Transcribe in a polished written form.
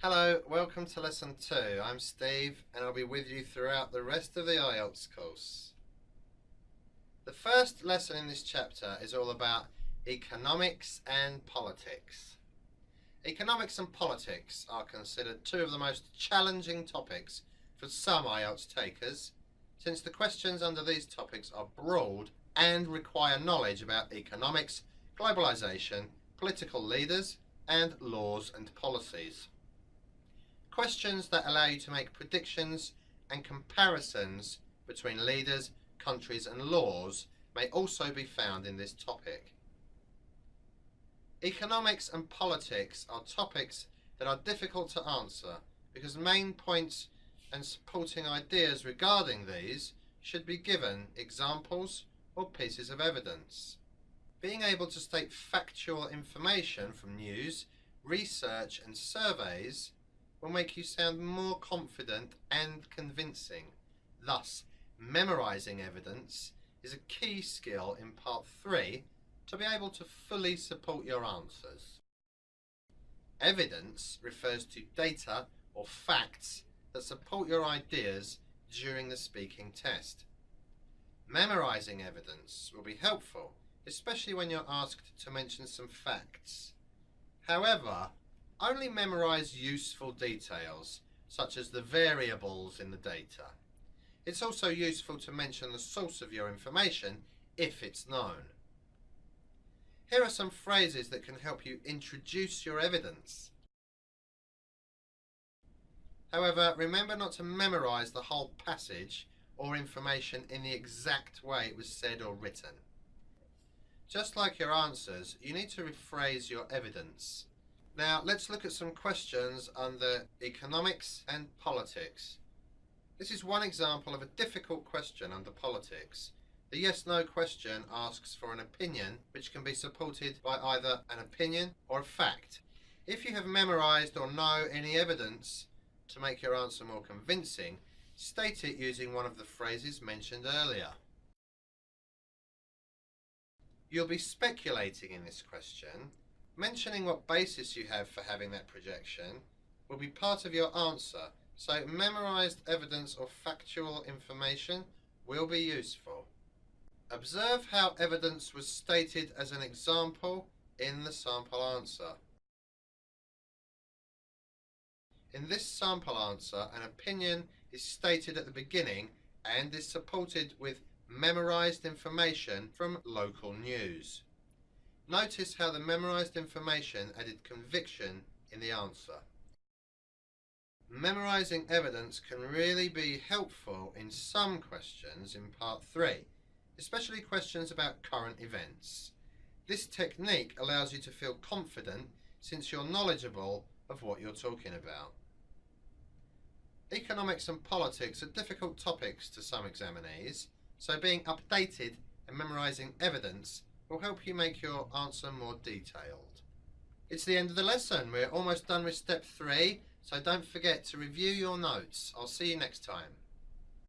Hello, welcome to Lesson 2. I'm Steve and I'll be with you throughout the rest of the Ielts course. The first lesson in this chapter is all about economics and politics. Economics and politics are considered two of the most challenging topics for some Ielts takers, since the questions under these topics are broad and require knowledge about economics, globalisation, political leaders, and laws and policies. Questions that allow you to make predictions and comparisons between leaders, countries and laws may also be found in this topic. Economics and politics are topics that are difficult to answer because main points and supporting ideas regarding these should be given examples or pieces of evidence. Being able to state factual information from news, research and surveys will make you sound more confident and convincing. Thus, memorising evidence is a key skill in Part 3 to be able to fully support your answers. Evidence refers to data or facts that support your ideas during the speaking test. Memorising evidence will be helpful, especially when you're asked to mention some facts. However, only memorise useful details, such as the variables in the data. It's also useful to mention the source of your information if it's known. Here are some phrases that can help you introduce your evidence. However, remember not to memorise the whole passage or information in the exact way it was said or written. Just like your answers, you need to rephrase your evidence. Now let's look at some questions under economics and politics. This is one example of a difficult question under politics. The yes-no question asks for an opinion which can be supported by either an opinion or a fact. If you have memorised or know any evidence to make your answer more convincing, state it using one of the phrases mentioned earlier. You'll be speculating in this question. Mentioning what basis you have for having that projection will be part of your answer, so memorised evidence or factual information will be useful. Observe how evidence was stated as an example in the sample answer. In this sample answer, an opinion is stated at the beginning and is supported with memorised information from local news. Notice how the memorised information added conviction in the answer. Memorising evidence can really be helpful in some questions in Part 3, especially questions about current events. This technique allows you to feel confident since you're knowledgeable of what you're talking about. Economics and politics are difficult topics to some examinees, so being updated and memorising evidence will help you make your answer more detailed. It's the end of the lesson. We're almost done with step 3, so don't forget to review your notes. I'll see you next time.